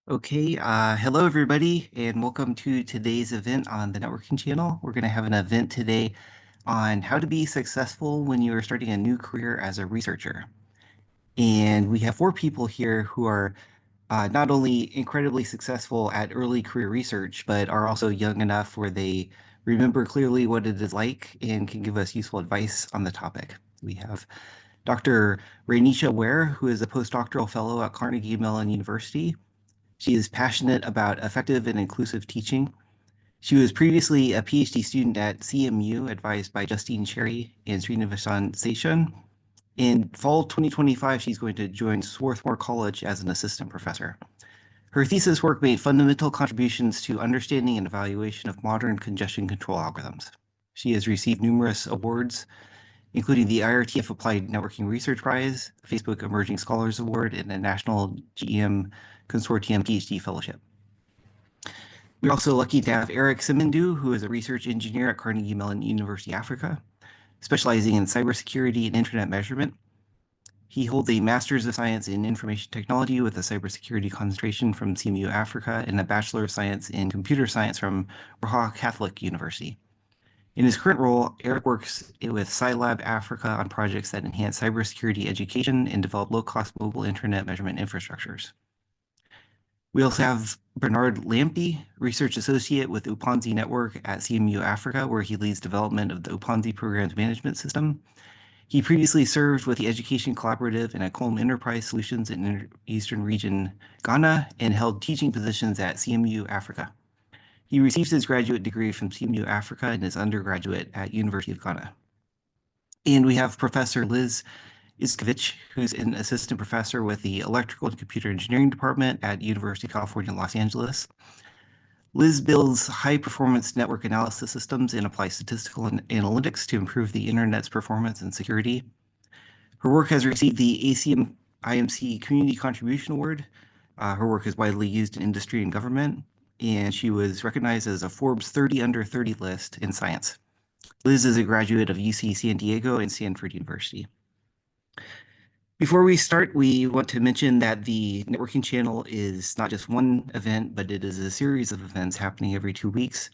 Okay, hello everybody, and welcome to today's event on the networking channel. We're going to have an event today on how to be successful when you are starting a new career as a researcher. And we have four people here who are not only incredibly successful at early career research, but are also young enough where they remember clearly what it is like and can give us useful advice on the topic. We have Dr. Ranysha Ware, who is a postdoctoral fellow at Carnegie Mellon University. She is passionate about effective and inclusive teaching. She was previously a PhD student at CMU, advised by Justine Cherry and Srinivasan Seshan. In fall 2025, she's going to join Swarthmore College as an assistant professor. Her thesis work made fundamental contributions to understanding and evaluation of modern congestion control algorithms. She has received numerous awards, including the IRTF Applied Networking Research Prize, Facebook Emerging Scholars Award, and the National GEM Consortium PhD Fellowship. We're also lucky to have Erick Semindu, who is a research engineer at Carnegie Mellon University, Africa, specializing in cybersecurity and internet measurement. He holds a Master's of Science in Information Technology with a cybersecurity concentration from CMU Africa and a Bachelor of Science in Computer Science from Roha Catholic University. In his current role, Erick works with Scilab Africa on projects that enhance cybersecurity education and develop low-cost mobile internet measurement infrastructures. We also have Bernard Lamptey, research associate with Upanzi Network at CMU Africa, where he leads development of the Upanzi Programs Management System. He previously served with the Education Collaborative and at Colm Enterprise Solutions in Eastern Region, Ghana, and held teaching positions at CMU Africa. He received his graduate degree from CMU Africa and his undergraduate at University of Ghana. And we have Professor Liz Izhkevich, who's an assistant professor with the Electrical and Computer Engineering Department at University of California, Los Angeles. Liz builds high-performance network analysis systems and applies statistical and analytics to improve the internet's performance and security. Her work has received the ACM IMC Community Contribution Award. Her work is widely used in industry and government, and she was recognized as a Forbes 30 Under 30 list in science. Liz is a graduate of UC San Diego and Stanford University. Before we start, we want to mention that the networking channel is not just one event, but it is a series of events happening every 2 weeks.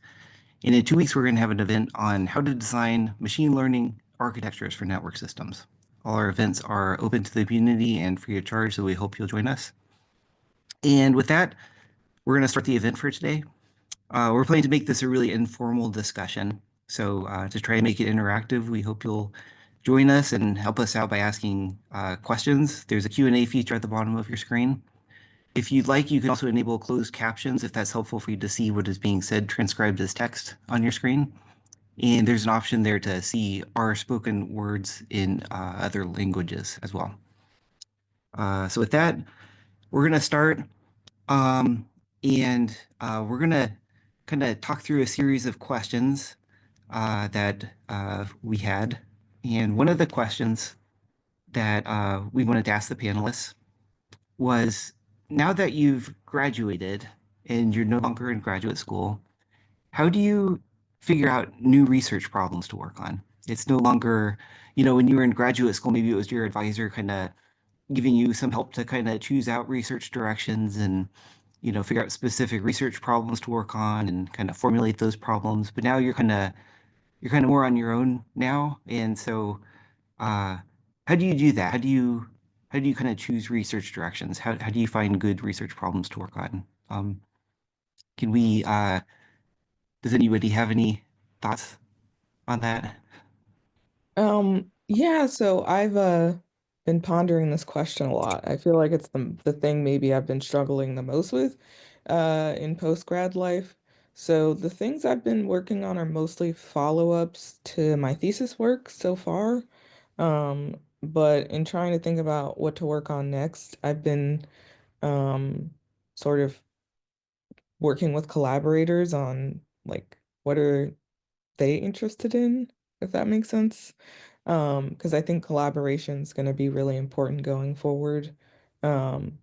And in 2 weeks, we're going to have an event on how to design machine learning architectures for network systems. All our events are open to the community and free of charge, so we hope you'll join us. And with that, we're going to start the event for today. We're planning to make this a really informal discussion. So to try and make it interactive, we hope you'll join us and help us out by asking questions. There's a Q&A feature at the bottom of your screen. If you'd like, you can also enable closed captions if that's helpful for you to see what is being said transcribed as text on your screen. And there's an option there to see our spoken words in other languages as well. So with that, we're going to start. And we're going to kind of talk through a series of questions that we had. And one of the questions that we wanted to ask the panelists was, now that you've graduated and you're no longer in graduate school, how do you figure out new research problems to work on? It's no longer, when you were in graduate school, maybe it was your advisor kind of giving you some help to kind of choose out research directions and figure out specific research problems to work on and kind of formulate those problems. But now you're kind of more on your own now. And so how do you do that? How do you kind of choose research directions? How do you find good research problems to work on? Can we does anybody have any thoughts on that? Yeah, so I've been pondering this question a lot. I feel like it's the thing maybe I've been struggling the most with in post-grad life. So the things I've been working on are mostly follow-ups to my thesis work so far. But in trying to think about what to work on next, I've been sort of working with collaborators on like what are they interested in, if that makes sense. Because I think collaboration is going to be really important going forward. Um,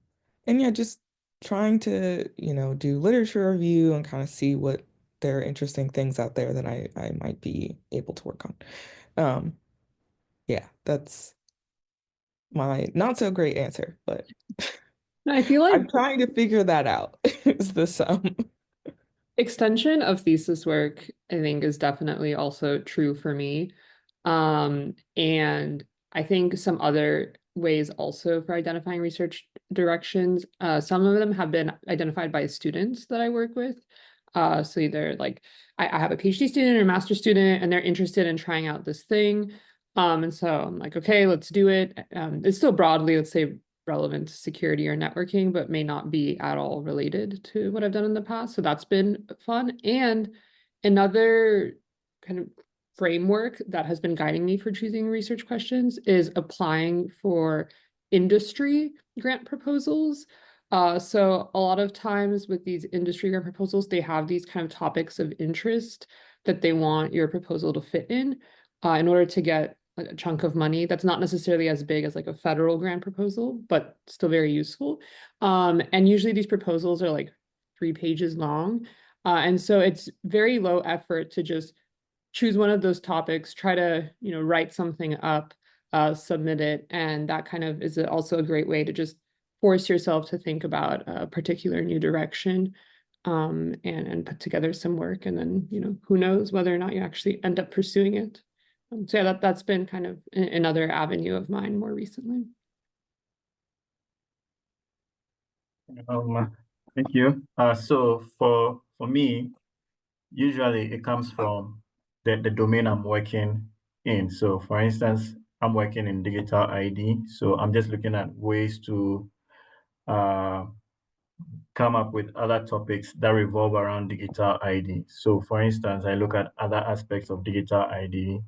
and yeah, just trying to, do literature review and kind of see what there are interesting things out there that I might be able to work on. Um, yeah, that's my not so great answer, but I feel like I'm trying to figure that out. Is the sum? extension of thesis work, I think, is definitely also true for me. And I think some other ways also for identifying research directions, some of them have been identified by students that I work with. So either like I have a PhD student or a master student, and they're interested in trying out this thing. And so I'm like, okay, let's do it. It's still broadly, let's say, relevant to security or networking, but may not be at all related to what I've done in the past. So that's been fun. And another kind of framework that has been guiding me for choosing research questions is applying for industry grant proposals. So a lot of times with these industry grant proposals, they have these kind of topics of interest that they want your proposal to fit in order to get like a chunk of money that's not necessarily as big as like a federal grant proposal, but still very useful. And usually these proposals are like 3 pages long. And so it's very low effort to just choose one of those topics, try to, write something up, submit it. And that kind of is also a great way to just force yourself to think about a particular new direction, and put together some work. And then, who knows whether or not you actually end up pursuing it. So yeah, that's been kind of another avenue of mine more recently. Thank you. So for me, usually it comes from the domain I'm working in. So for instance, I'm working in digital ID. So I'm just looking at ways to come up with other topics that revolve around digital ID. So for instance, I look at other aspects of digital ID,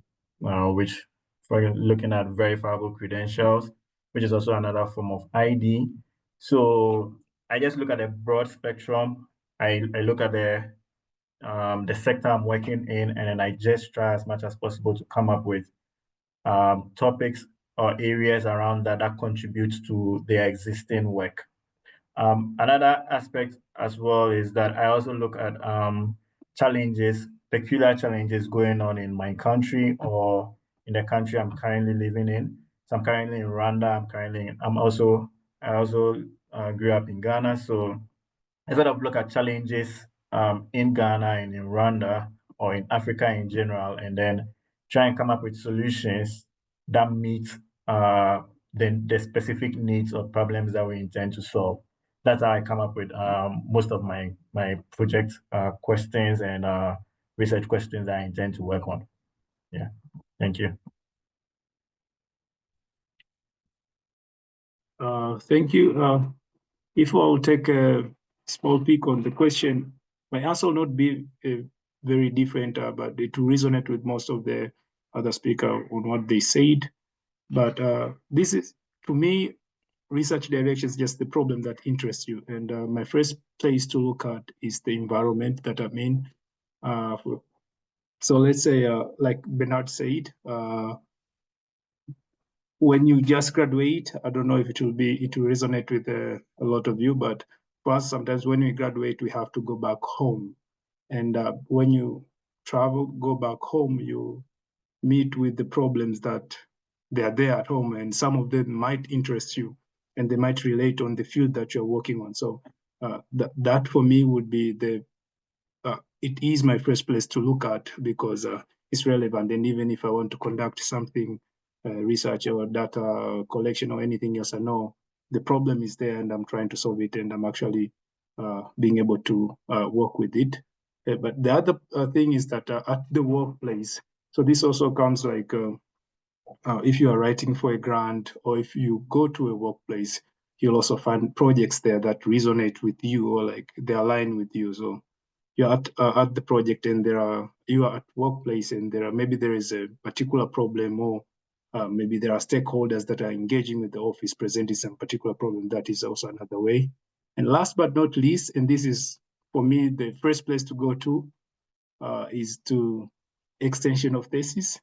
which for looking at verifiable credentials, which is also another form of ID. So I just look at a broad spectrum. I look at the sector I'm working in, and then I just try as much as possible to come up with topics or areas around that contribute to their existing work. Another aspect as well is that I also look at challenges, peculiar challenges going on in my country or in the country I'm currently living in. So I'm currently in Rwanda. I also grew up in Ghana. So I sort of look at challenges in Ghana and in Rwanda or in Africa in general, and then try and come up with solutions that meet the specific needs or problems that we intend to solve. That's how I come up with most of my project questions and research questions that I intend to work on. Yeah, thank you. Thank you. If I will take a small peek on the question, my answer will not be very different, but it will resonate with most of the other speakers on what they said. But this is, to me, research direction is just the problem that interests you. And my first place to look at is the environment that I'm in. So let's say, like Bernard said, when you just graduate, I don't know if it will resonate with a lot of you, but for us, sometimes when we graduate, we have to go back home. And when you go back home, you meet with the problems that they are there at home, and some of them might interest you, and they might relate on the field that you're working on. So that for me would be it is my first place to look at because it's relevant. And even if I want to conduct something, research or data collection or anything else, I know the problem is there and I'm trying to solve it, and I'm actually being able to work with it. But the other thing is that at the workplace, so this also comes like if you are writing for a grant or if you go to a workplace, you'll also find projects there that resonate with you or like they align with you. So you're at the project and you are at workplace and maybe there is a particular problem, or maybe there are stakeholders that are engaging with the office presenting some particular problem. That is also another way. And last but not least, and this is for me the first place to go to, is to extension of thesis,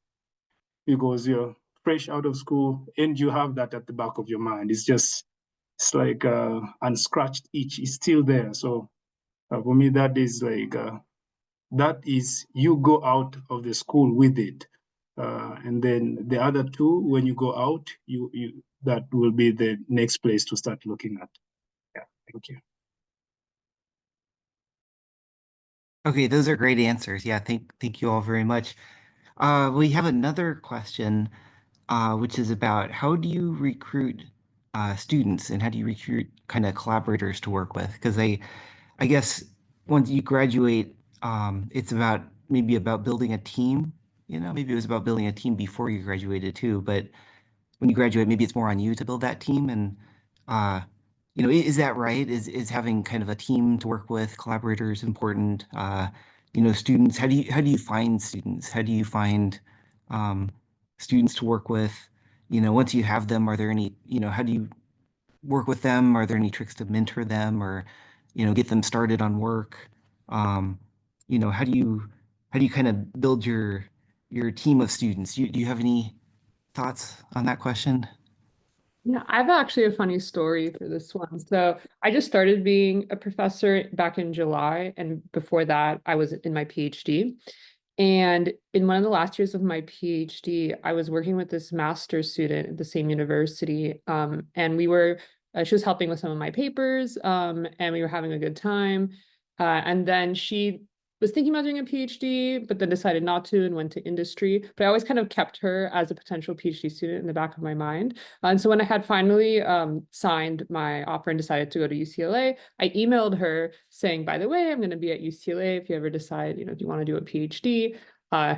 because you're fresh out of school and you have that at the back of your mind. It's like unscratched itch is still there. So for me, that is like you go out of the school with it, and then the other two, when you go out, you that will be the next place to start looking at. Thank you. Okay, those are great answers. Yeah, thank you all very much. We have another question, which is about how do you recruit students and how do you recruit kind of collaborators to work with? Because I guess once you graduate, it's about maybe about building a team. You know, maybe it was about building a team before you graduated too, but when you graduate, maybe it's more on you to build that team. And uh, is that right? Is having kind of a team to work with, collaborators important? Students. How do you find students? How do you find um, students to work with? Once you have them, are there any? How do you work with them? Are there any tricks to mentor them or get them started on work? Um, how do you kind of build your team of students? Do you have any thoughts on that question? Yeah, I have actually a funny story for this one. So I just started being a professor back in July, and before that, I was in my PhD. And in one of the last years of my PhD, I was working with this master's student at the same university. And she was helping with some of my papers, and we were having a good time. And then she was thinking about doing a PhD, but then decided not to and went to industry. But I always kind of kept her as a potential PhD student in the back of my mind. And so when I had finally signed my offer and decided to go to UCLA, I emailed her saying, by the way, I'm going to be at UCLA. If you ever decide, do you want to do a PhD,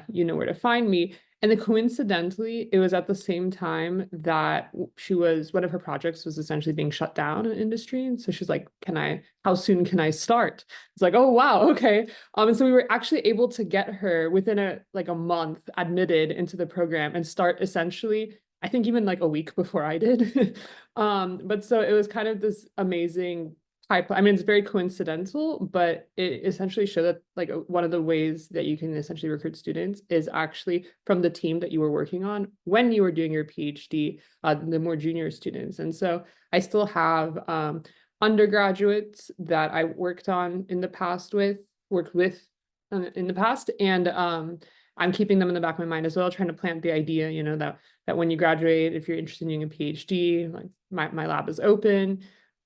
you know where to find me. And then coincidentally, it was at the same time that one of her projects was essentially being shut down in industry. And so she's like, how soon can I start? It's like, oh, wow, okay. And so we were actually able to get her within a month admitted into the program and start essentially, I think even like a week before I did. But so it was kind of this amazing pipeline. I mean, it's very coincidental, but it essentially showed that like one of the ways that you can essentially recruit students is actually from the team that you were working on when you were doing your PhD, the more junior students. And so I still have undergraduates that I worked in the past, and I'm keeping them in the back of my mind as well, trying to plant the idea, that when you graduate, if you're interested in doing a PhD, like my lab is open.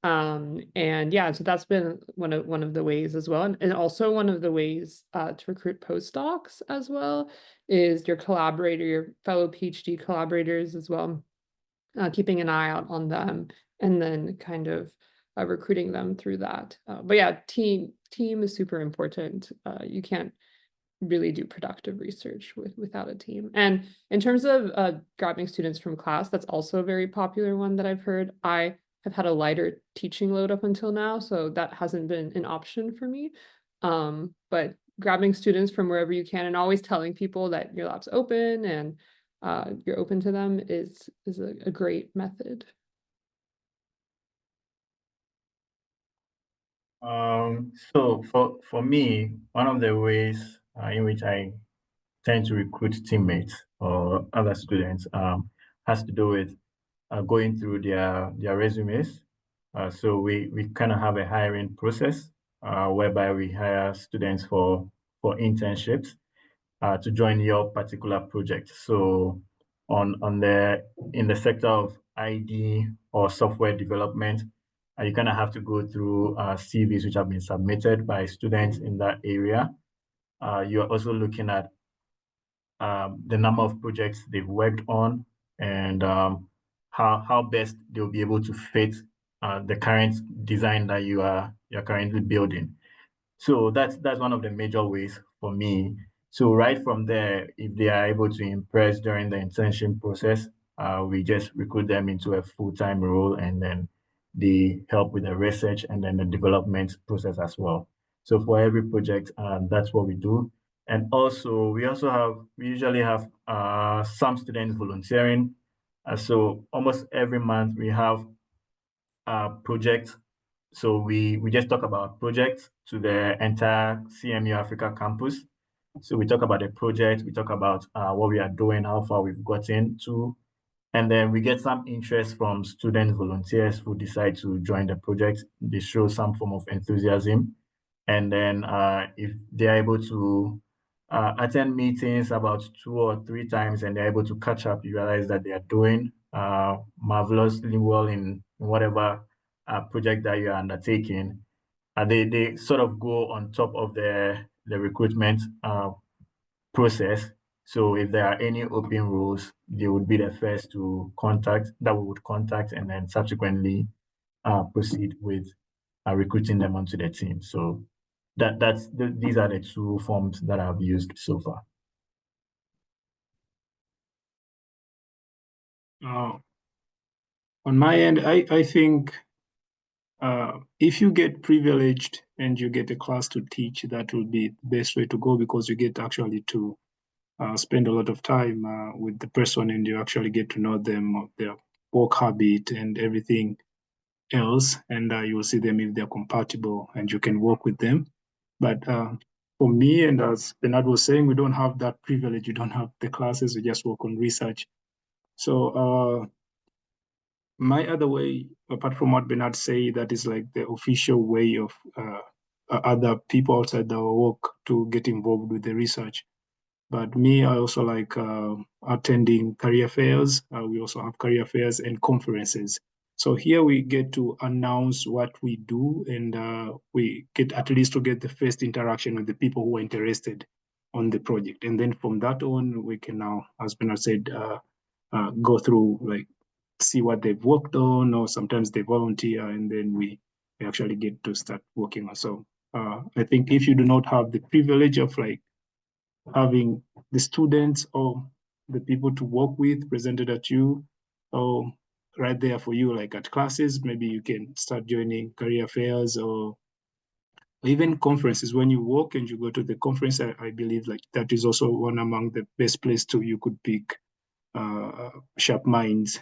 And yeah, so that's been one of the ways as well. And also one of the ways to recruit postdocs as well is your fellow PhD collaborators as well, keeping an eye out on them and then kind of recruiting them through that. But yeah, team is super important. You can't really do productive research without a team. And in terms of grabbing students from class, that's also a very popular one that I've heard. I have had a lighter teaching load up until now, so that hasn't been an option for me. But grabbing students from wherever you can and always telling people that your lab's open and you're open to them is a great method. So for me, one of the ways in which I tend to recruit teammates or other students has to do with going through their resumes. So we kind of have a hiring process whereby we hire students for internships to join your particular project. So in the sector of ID or software development, you kind of have to go through CVs which have been submitted by students in that area. You're also looking at the number of projects they've worked on and how best they'll be able to fit the current design that you're currently building. So that's one of the major ways for me. So right from there, if they are able to impress during the internship process, we just recruit them into a full-time role, and then they help with the research and then the development process as well. So for every project, that's what we do. And also, we usually have some students volunteering. So almost every month we have a project. So we just talk about projects to the entire CMU Africa campus. So we talk about the project, we talk about what we are doing, how far we've gotten to, and then we get some interest from student volunteers who decide to join the project. They show some form of enthusiasm. And then if they're able to attend meetings about 2 or 3 times and they're able to catch up, you realize that they are doing marvelously well in whatever project that you're undertaking, they sort of go on top of the recruitment process. So if there are any open roles, they would be the first to contact, that we would contact, and then subsequently proceed with recruiting them onto the team. So these are the two forms that I've used so far. On my end, I think if you get privileged and you get a class to teach, that will be the best way to go, because you get actually to spend a lot of time with the person, and you actually get to know them, their work habit and everything else, and you will see them if they're compatible and you can work with them. But for me, and as Bernard was saying, we don't have that privilege. We don't have the classes. We just work on research. So my other way, apart from what Bernard said, that is like the official way of other people outside our work to get involved with the research. But me, I also like attending career fairs. We also have career fairs and conferences. So here we get to announce what we do, and we get at least to get the first interaction with the people who are interested on the project. And then from that on, we can now, as Bernard said, go through, like, see what they've worked on, or sometimes they volunteer, and then we actually get to start working on. So I think if you do not have the privilege of like having the students or the people to work with presented at you, or right there for you, like at classes, maybe you can start joining career fairs or even conferences. When you work and you go to the conference, I believe like that is also one among the best place to, you could pick sharp minds.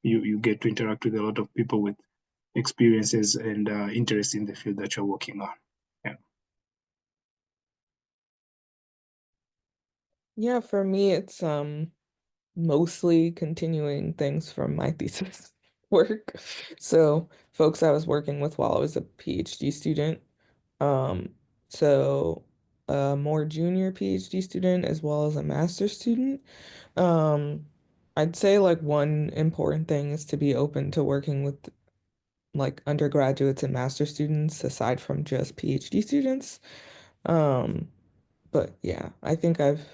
You get to interact with a lot of people with experiences and interest in the field that you're working on. Yeah, for me, it's mostly continuing things from my thesis work. So folks I was working with while I was a PhD student. Um, so a more junior PhD student as well as a master's student. Um, I'd say like one important thing is to be open to working with like undergraduates and master students aside from just PhD students. Um, but yeah, I think I've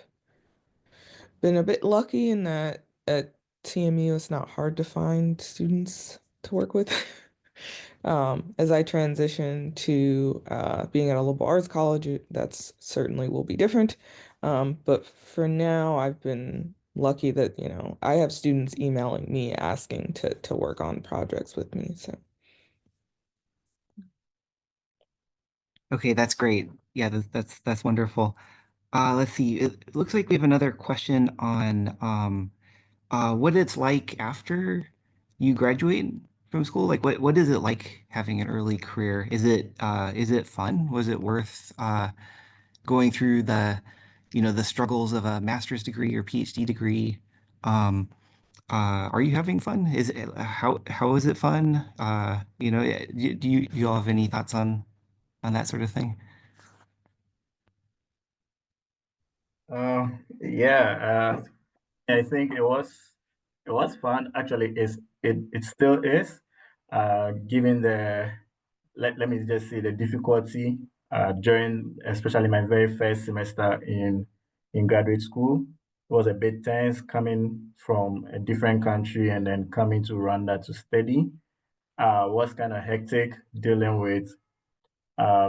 been a bit lucky in that at TMU it's not hard to find students to work with. As I transition to being at a liberal arts college, that's certainly will be different. But for now, I've been lucky that, I have students emailing me asking to work on projects with me. So Okay, that's great. Yeah, that's wonderful. Let's see. It looks like we have another question on what it's like after you graduate from school. Like, what is it like having an early career? Is it fun? Was it worth going through the struggles of a master's degree or PhD degree? Um, are you having fun? How is it fun? Do you all have any thoughts on that sort of thing? Yeah, I think it was fun. Actually, it still is. Given let me just say the difficulty during especially my very first semester in graduate school. It was a bit tense coming from a different country and then coming to Rwanda to study. Was kind of hectic dealing with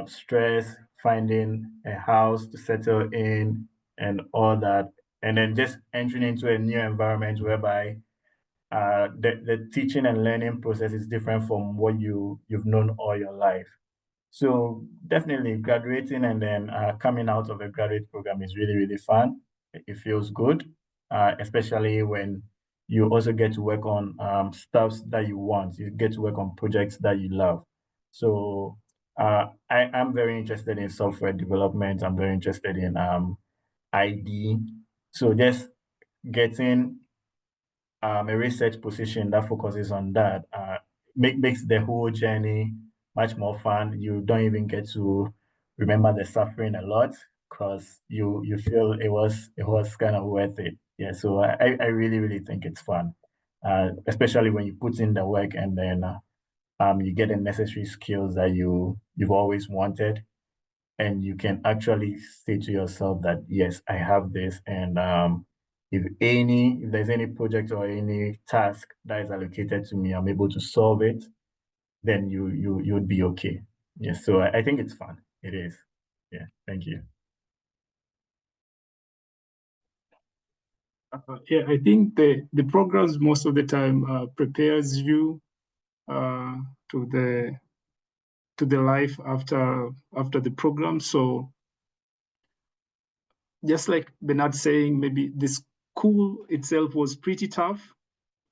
stress, finding a house to settle in, and all that. And then just entering into a new environment whereby the teaching and learning process is different from what you've known all your life. So definitely graduating and then coming out of a graduate program is really, really fun. It feels good, especially when you also get to work on stuffs that you want. You get to work on projects that you love. So I'm very interested in software development. I'm very interested in ID. So just getting a research position that focuses on that makes the whole journey much more fun. You don't even get to remember the suffering a lot because you feel it was kind of worth it. Yeah, so I really really think it's fun, especially when you put in the work and then you get the necessary skills that you've always wanted, and you can actually say to yourself that, yes, I have this, and if there's any project or any task that is allocated to me, I'm able to solve it, then you'd be okay. Yes, so I think it's fun. It is. Yeah, thank you. Yeah, I think the programs most of the time prepares you to the life after the program. So just like Bernard saying, maybe the school itself was pretty tough.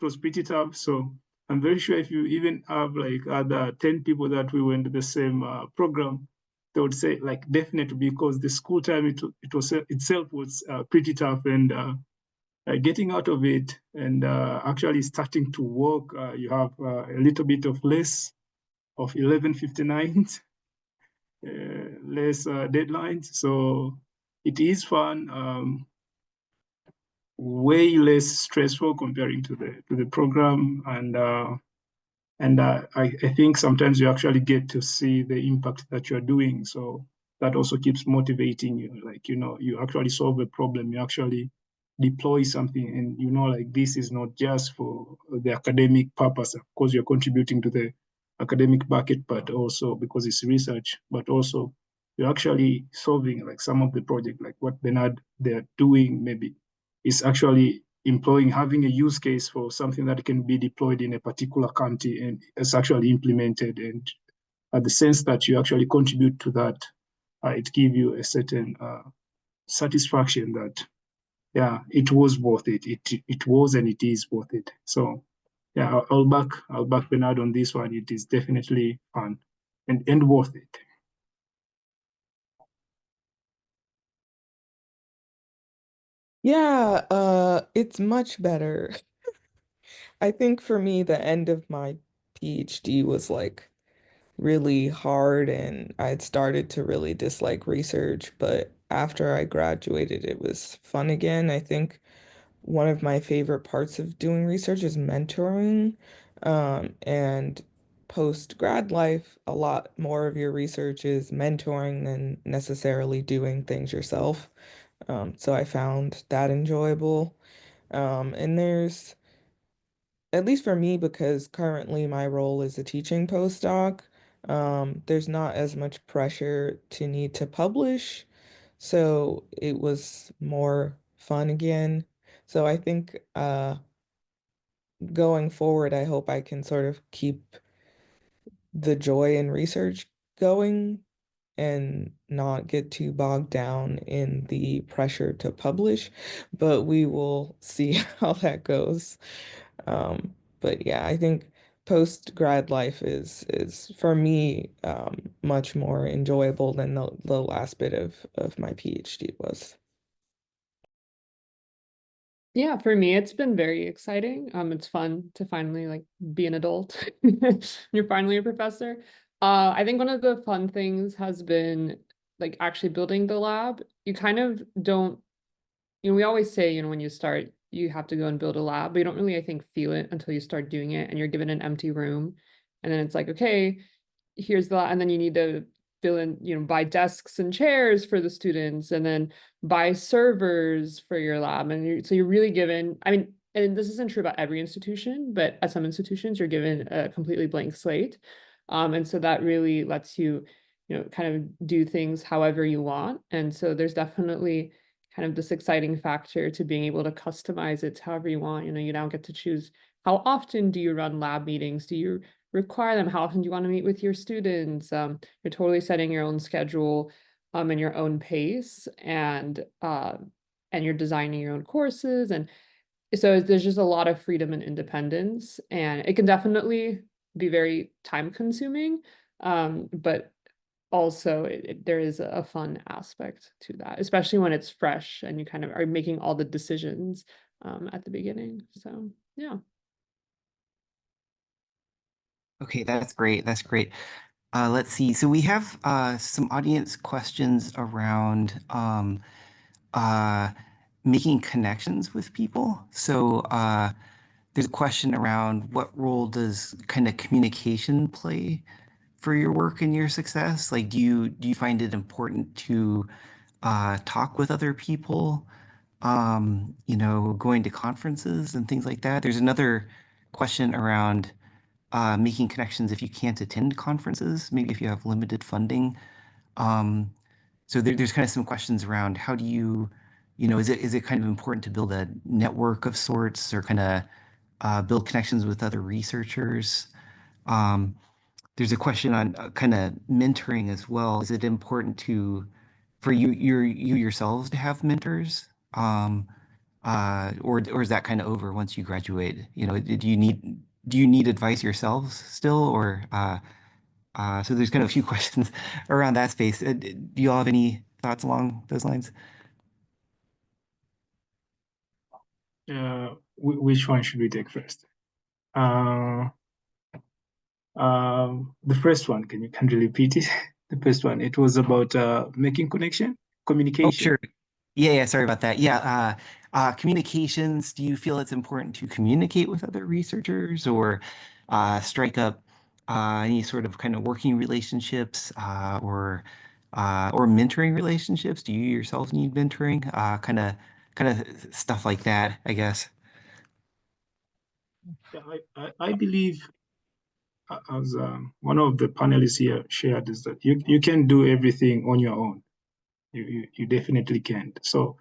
It was pretty tough. So I'm very sure if you even have like other 10 people that we went to the same program, they would say like definitely, because the school time it was itself was pretty tough, and getting out of it and actually starting to work, you have a little bit of less of 11:59, less deadlines. So it is fun, way less stressful comparing to the program, and I think sometimes you actually get to see the impact that you're doing. So that also keeps motivating you. Like, you actually solve a problem, you actually deploy something, and like this is not just for the academic purpose. Of course, you're contributing to the academic bucket, but also because it's research, but also you're actually solving like some of the project, like what Bernard they're doing maybe is actually having a use case for something that can be deployed in a particular county and is actually implemented. And at the sense that you actually contribute to that, it gives you a certain satisfaction that, yeah, it was worth it. It was and it is worth it. So yeah, I'll back Bernard on this one. It is definitely fun and worth it. Yeah, it's much better. I think for me, the end of my PhD was like really hard, and I had started to really dislike research, but after I graduated, it was fun again. I think one of my favorite parts of doing research is mentoring, and post grad life, a lot more of your research is mentoring than necessarily doing things yourself. So I found that enjoyable. And there's, at least for me, because currently my role is a teaching postdoc, there's not as much pressure to need to publish. So it was more fun again. So I think going forward, I hope I can sort of keep the joy in research going and not get too bogged down in the pressure to publish, but we will see how that goes. But yeah, I think post grad life is for me much more enjoyable than the last bit of my PhD was. Yeah, for me, it's been very exciting. It's fun to finally like be an adult. You're finally a professor. I think one of the fun things has been like actually building the lab. You kind of don't, we always say, when you start, you have to go and build a lab, but you don't really, I think, feel it until you start doing it and you're given an empty room. And then it's like, okay, here's the, and then you need to fill in, buy desks and chairs for the students, and then buy servers for your lab. And so you're really given, I mean, and this isn't true about every institution, but at some institutions, you're given a completely blank slate. And so that really lets you, kind of do things however you want. And so there's definitely kind of this exciting factor to being able to customize it to however you want. You now get to choose how often do you run lab meetings? Do you require them? How often do you want to meet with your students? You're totally setting your own schedule and your own pace, and you're designing your own courses. And so there's just a lot of freedom and independence, and it can definitely be very time consuming. But also there is a fun aspect to that, especially when it's fresh and you kind of are making all the decisions at the beginning. So yeah. Okay, that's great. That's great. Let's see. So we have some audience questions around uh, making connections with people. So there's a question around what role does kind of communication play for your work and your success? Like, do you find it important to talk with other people? Going to conferences and things like that. There's another question around making connections if you can't attend conferences, maybe if you have limited funding. Um, so there's kind of some questions around how do is it kind of important to build a network of sorts or kind of build connections with other researchers? Um, there's a question on kind of mentoring as well. Is it important for you yourselves to have mentors? Or is that kind of over once you graduate? Do you need advice yourselves still, or so there's kind of a few questions around that space. Do you all have any thoughts along those lines? Which one should we take first? The first one, can you repeat it? The first one, it was about making connection, Oh, communication. sure. Yeah, sorry about that. Yeah, communications, do you feel it's important to communicate with other researchers or strike up any sort of kind of working relationships or mentoring relationships? Do you yourself need mentoring? Kind of stuff like that, I guess. Yeah, I believe, as one of the panelists here shared, is that you can do everything on your own. You definitely can't. So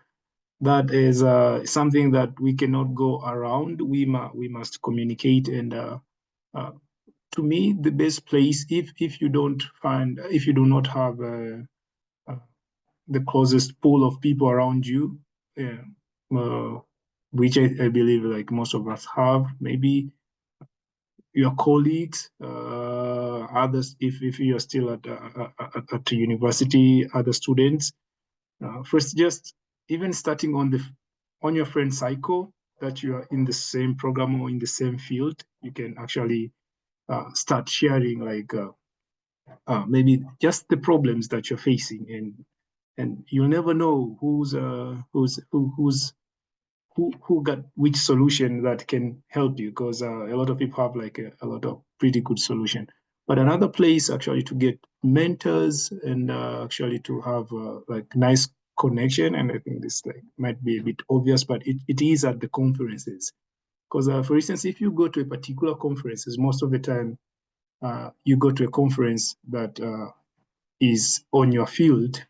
that is something that we cannot go around. We must communicate, and to me, the best place, if you do not have uh, the closest pool of people around you, yeah, uh, which I believe like most of us have, maybe your colleagues, others, if you're still at university, other students. First, just even starting on your friend cycle that you are in the same program or in the same field, you can actually start sharing like maybe just the problems that you're facing, and you'll never know who got which solution that can help you, because a lot of people have like a lot of pretty good solution. But another place actually to get mentors and actually to have like nice connection, and I think this like might be a bit obvious, but it is at the conferences. Because for instance, if you go to a particular conferences, most of the time you go to a conference that is on your field,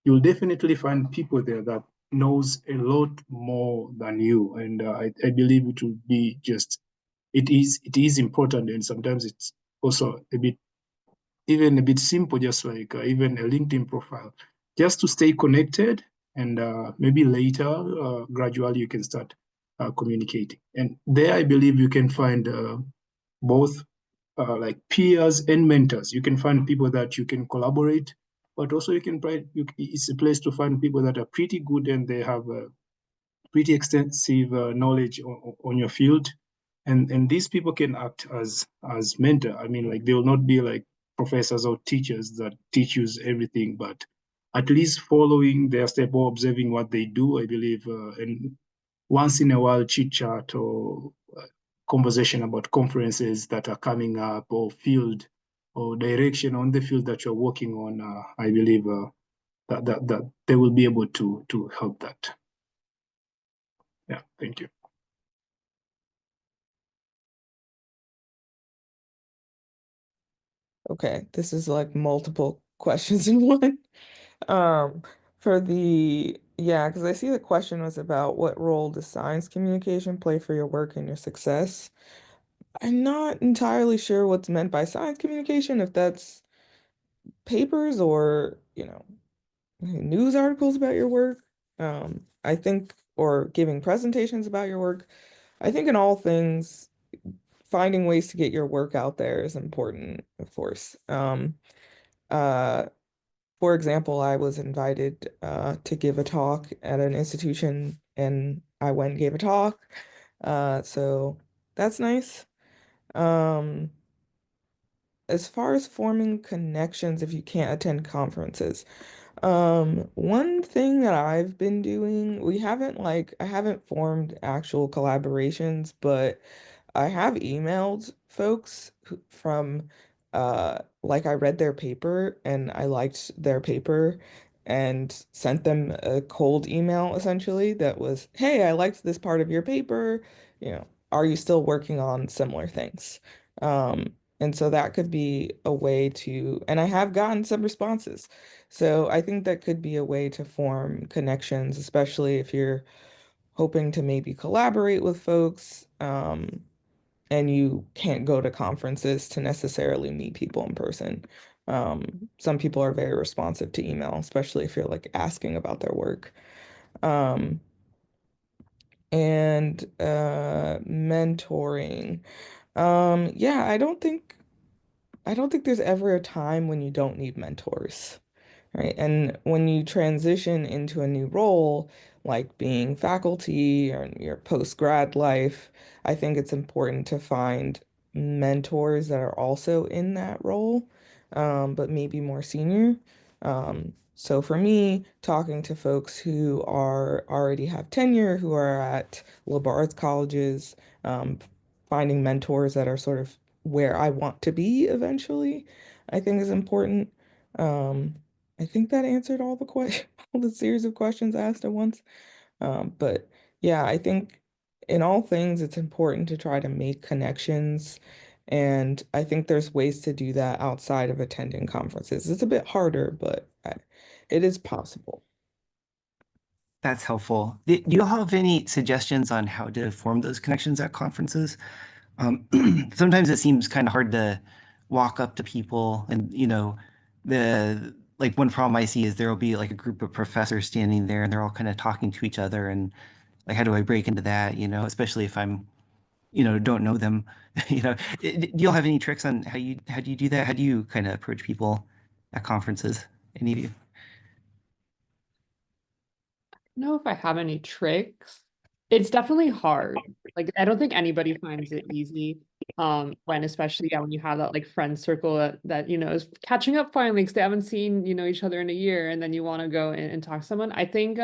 you'll definitely find people there that knows a lot more than you. And I believe it will be just, it is important, and sometimes it's also even a bit simple, just like even a LinkedIn profile, just to stay connected, and maybe later, gradually you can start communicating. And there I believe you can find both like peers and mentors. You can find people that you can collaborate, but also it's a place to find people that are pretty good and they have pretty extensive knowledge on your field, and these people can act as mentor. I mean, like they will not be like professors or teachers that teach you everything, but at least following their step or observing what they do, I believe, and once in a while chit chat or conversation about conferences that are coming up or field or direction on the field that you're working on. I believe that they will be able to help that. Yeah, thank you. Okay, this is like multiple questions in one. Um, because I see the question was about what role does science communication play for your work and your success. I'm not entirely sure what's meant by science communication, if that's papers or, news articles about your work. I think, or giving presentations about your work. I think in all things, finding ways to get your work out there is important, of course. Uh, For example, I was invited to give a talk at an institution and I went and gave a talk. So that's nice. Um, as far as forming connections if you can't attend conferences, One thing that I've been doing, I haven't formed actual collaborations, but I have emailed folks from like I read their paper and I liked their paper and sent them a cold email essentially that was, "Hey, I liked this part of your paper, are you still working on similar things?" And so that could be a way to, and I have gotten some responses. So I think that could be a way to form connections, especially if you're hoping to maybe collaborate with folks, and you can't go to conferences to necessarily meet people in person. Some people are very responsive to email, especially if you're like asking about their work. Um, and mentoring. Yeah, I don't think there's ever a time when you don't need mentors. Right. And when you transition into a new role, like being faculty or in your post-grad life, I think it's important to find mentors that are also in that role, but maybe more senior. So for me, talking to folks who are already have tenure, who are at liberal arts colleges, finding mentors that are sort of where I want to be eventually, I think is important. Um, I think that answered all the all the series of questions asked at once. But yeah, I think in all things, it's important to try to make connections. And I think there's ways to do that outside of attending conferences. It's a bit harder, but it is possible. That's helpful. Do you all have any suggestions on how to form those connections at conferences? Sometimes it seems kind of hard to walk up to people and, the like one problem I see is there will be like a group of professors standing there and they're all kind of talking to each other and like how do I break into that, especially if I'm, don't know them, Do you all have any tricks on how do you do that? How do you kind of approach people at conferences? Any of you? Know if I have any tricks. It's definitely hard. Like I don't think anybody finds it easy. When especially when you have that like friend circle that is catching up finally because they haven't seen, each other in a year and then you want to go and talk to someone. I think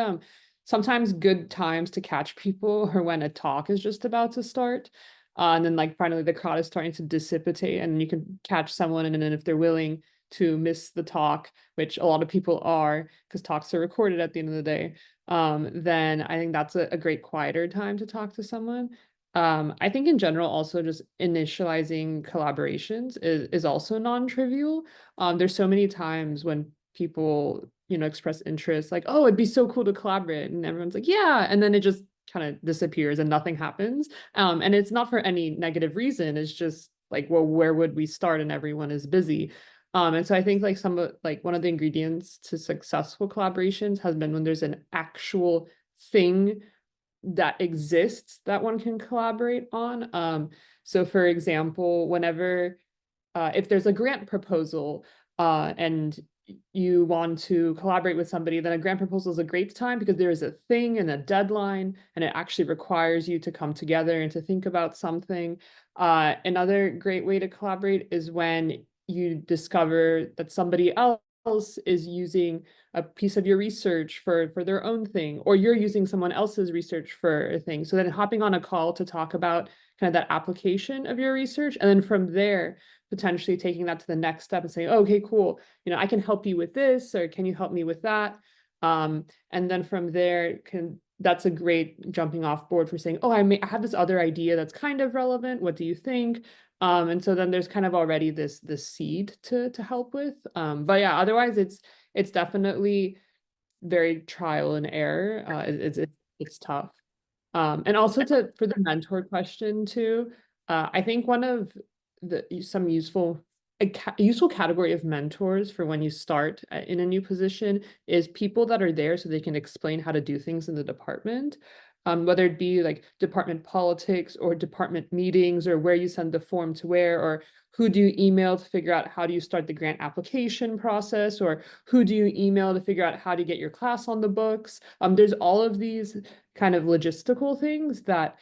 sometimes good times to catch people are when a talk is just about to start. And then like finally the crowd is starting to dissipate and you can catch someone and then if they're willing to miss the talk, which a lot of people are because talks are recorded at the end of the day, then I think that's a great quieter time to talk to someone. I think in general, also just initializing collaborations is also non-trivial. There's so many times when people, express interest, like, oh, it'd be so cool to collaborate. And everyone's like, yeah. And then it just kind of disappears and nothing happens. And it's not for any negative reason. It's just like, well, where would we start? And everyone is busy. And so I think like one of the ingredients to successful collaborations has been when there's an actual thing that exists that one can collaborate on. So for example, whenever if there's a grant proposal and you want to collaborate with somebody, then a grant proposal is a great time because there is a thing and a deadline, and it actually requires you to come together and to think about something. Another great way to collaborate is when you discover that somebody else is using a piece of your research for their own thing, or you're using someone else's research for a thing. So then hopping on a call to talk about kind of that application of your research, and then from there, potentially taking that to the next step and saying, oh, okay, cool, I can help you with this, or can you help me with that? And then from there, that's a great jumping off board for saying, oh, I have this other idea that's kind of relevant. What do you think? And so then there's kind of already this seed to help with. But yeah, otherwise it's definitely very trial and error. It's tough. And also for the mentor question too, I think one of some useful category of mentors for when you start in a new position is people that are there so they can explain how to do things in the department. Whether it be like department politics or department meetings or where you send the form to where, or who do you email to figure out how do you start the grant application process, or who do you email to figure out how to get your class on the books. There's all of these kind of logistical things that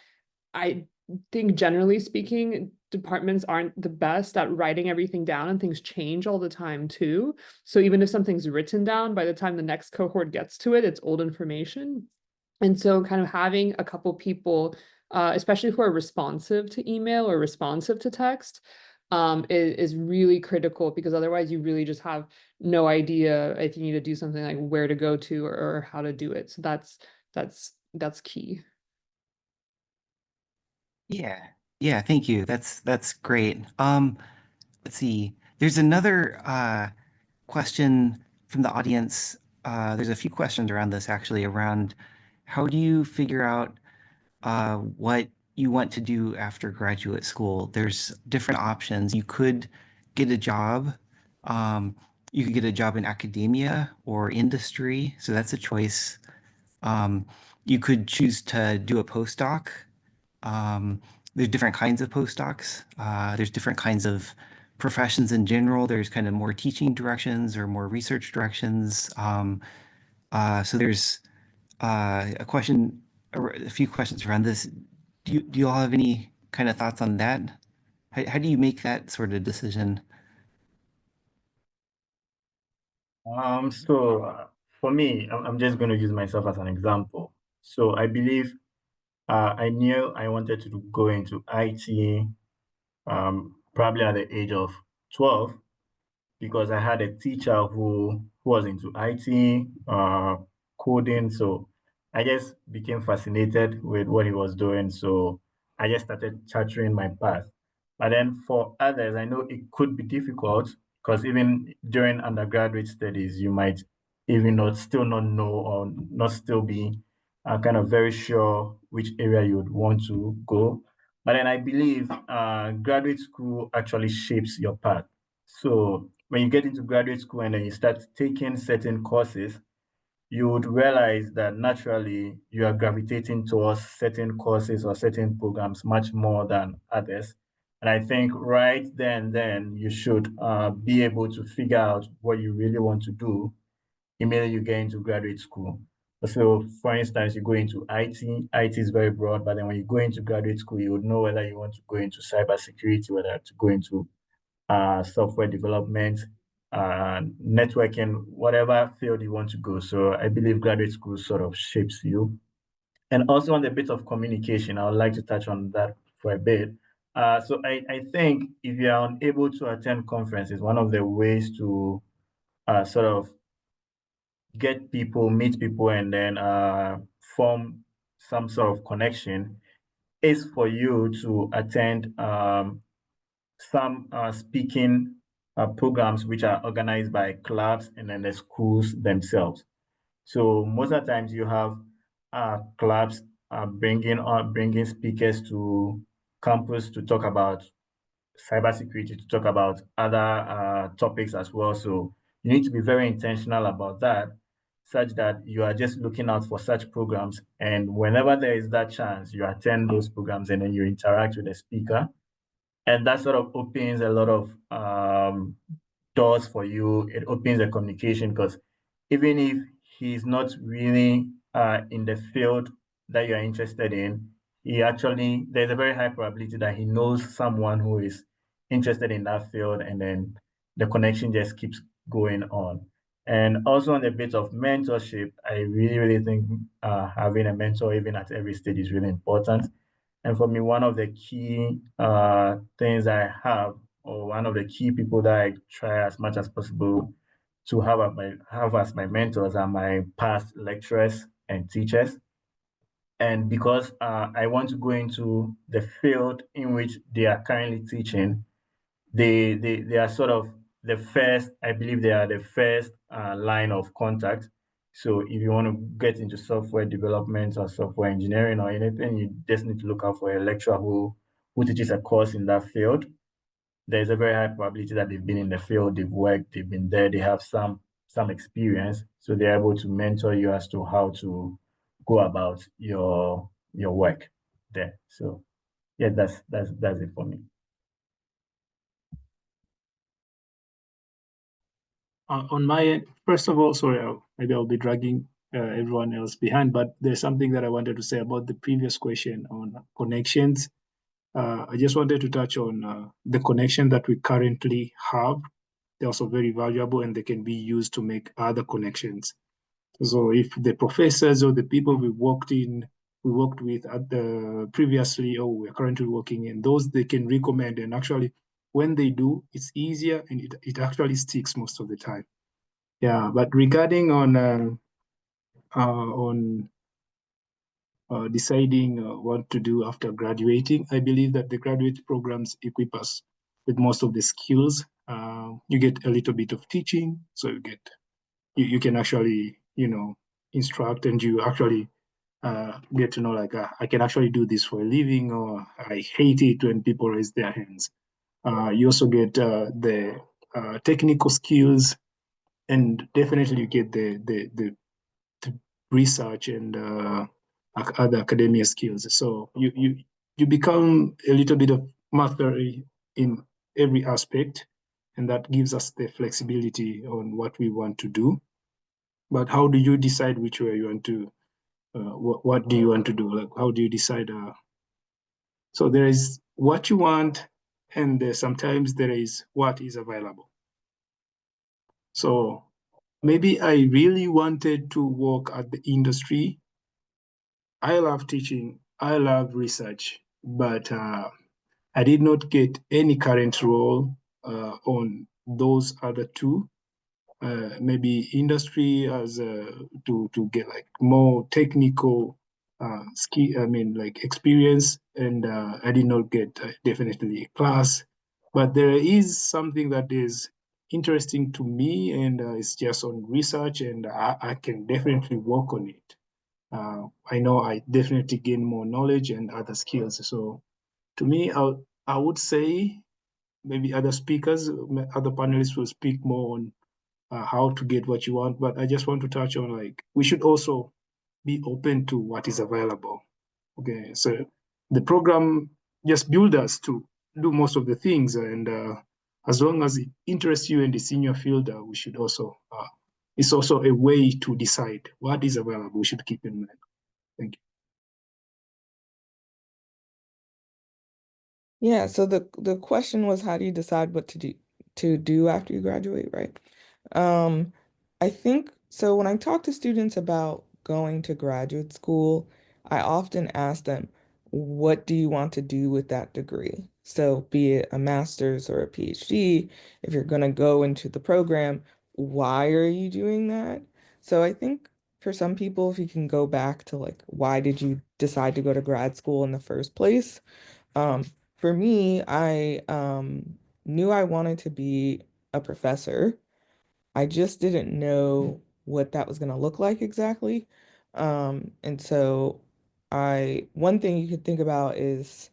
I think generally speaking departments aren't the best at writing everything down, and things change all the time too. So even if something's written down, by the time the next cohort gets to it, it's old information. And so kind of having a couple people, especially who are responsive to email or responsive to text, is really critical, because otherwise you really just have no idea if you need to do something, like where to go to or how to do it. So that's key. Yeah, thank you. That's great. Let's see. There's another question from the audience. There's a few questions around this actually, around how do you figure out what you want to do after graduate school? There's different options. You could get a job. Um, you could get a job in academia or industry, so that's a choice. Um, you could choose to do a postdoc. Um, there's different kinds of postdocs. There's different kinds of professions in general. There's kind of more teaching directions or more research directions. So there's a few questions around this. Do you all have any kind of thoughts on that? How do you make that sort of decision? For me, I'm just going to use myself as an example. So I believe I knew I wanted to go into IT probably at the age of 12, because I had a teacher who was into IT, coding. So I just became fascinated with what he was doing. So I just started charting my path. But then for others, I know it could be difficult, because even during undergraduate studies, you might even not still not know, or not still be kind of very sure which area you would want to go. But then I believe graduate school actually shapes your path. So when you get into graduate school and then you start taking certain courses, you would realize that naturally you are gravitating towards certain courses or certain programs much more than others. And I think right then you should be able to figure out what you really want to do immediately you get into graduate school. So, for instance, you go into IT. IT is very broad, but then when you go into graduate school, you would know whether you want to go into cybersecurity, whether to go into software development, networking, whatever field you want to go. So I believe graduate school sort of shapes you. And also on the bit of communication, I would like to touch on that for a bit. So I think if you are unable to attend conferences, one of the ways to sort of get people, meet people, and then form some sort of connection is for you to attend some speaking programs which are organized by clubs and then the schools themselves. So most of the times you have clubs bringing speakers to campus to talk about cybersecurity, to talk about other topics as well. So you need to be very intentional about that, such that you are just looking out for such programs. And whenever there is that chance, you attend those programs and then you interact with the speaker. And that sort of opens a lot of doors for you. It opens the communication, because even if he's not really in the field that you're interested in, there's a very high probability that he knows someone who is interested in that field, and then the connection just keeps going on. And also on the bit of mentorship, I really think having a mentor even at every stage is really important. And for me, one of the key things I have, or one of the key people that I try as much as possible to have as my mentors, are my past lecturers and teachers. And because I want to go into the field in which they are currently teaching, they are sort of the first, I believe they are the first line of contact. So if you want to get into software development or software engineering or anything, you just need to look out for a lecturer who teaches a course in that field. There's a very high probability that they've been in the field, they've worked, they've been there, they have some experience, so they're able to mentor you as to how to go about your work there. So yeah, that's it for me. On my end, first of all, sorry, maybe I'll be dragging everyone else behind, but there's something that I wanted to say about the previous question on connections. I just wanted to touch on the connection that we currently have. They're also very valuable and they can be used to make other connections. So if the professors or the people we worked with at the previously or we're currently working in, those they can recommend, and actually when they do, it's easier and it actually sticks most of the time. Yeah, but regarding on deciding what to do after graduating, I believe that the graduate programs equip us with most of the skills. You get a little bit of teaching, so you can actually instruct, and you actually get to know like I can actually do this for a living, or I hate it when people raise their hands. You also get the technical skills, and definitely you get the research and other academia skills. So you become a little bit of mastery in every aspect, and that gives us the flexibility on what we want to do. But how do you decide which way you want to? What do you want to do? Like, how do you decide? So there is what you want, and sometimes there is what is available. So maybe I really wanted to work at the industry. I love teaching, I love research, but I did not get any current role on those other two. Maybe industry as to get like more technical skill. I mean, like experience, and I did not get definitely a class, but there is something that is interesting to me, and it's just on research, and I can definitely work on it. I know I definitely gain more knowledge and other skills. So to me, I would say maybe other speakers, other panelists will speak more on how to get what you want. But I just want to touch on like we should also be open to what is available. Okay, so the program just builds us to do most of the things, and as long as it interests you and it's in your field, we should also. It's also a way to decide what is available. We should keep in mind. Thank you. Yeah, so the question was how do you decide what to do after you graduate, right? Um, I think so when I talk to students about going to graduate school, I often ask them, what do you want to do with that degree? So be it a master's or a PhD, if you're going to go into the program, why are you doing that? So I think for some people, if you can go back to like, why did you decide to go to grad school in the first place? Um, for me, I knew I wanted to be a professor. I just didn't know what that was going to look like exactly. And so one thing you could think about is,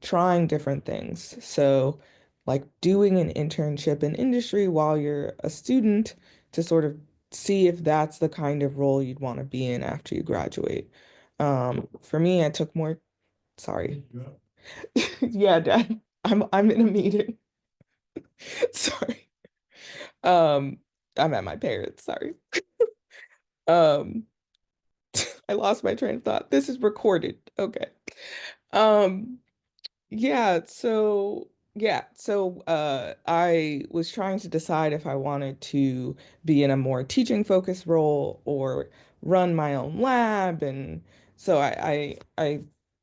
trying different things. So, like doing an internship in industry while you're a student to sort of see if that's the kind of role you'd want to be in after you graduate. For me, I took more, sorry. Yeah, Dad. I'm in a meeting. Sorry. Um, I'm at my parents, sorry. Um, I lost my train of thought. This is recorded. Okay. Um, I was trying to decide if I wanted to be in a more teaching focused role or run my own lab, and so I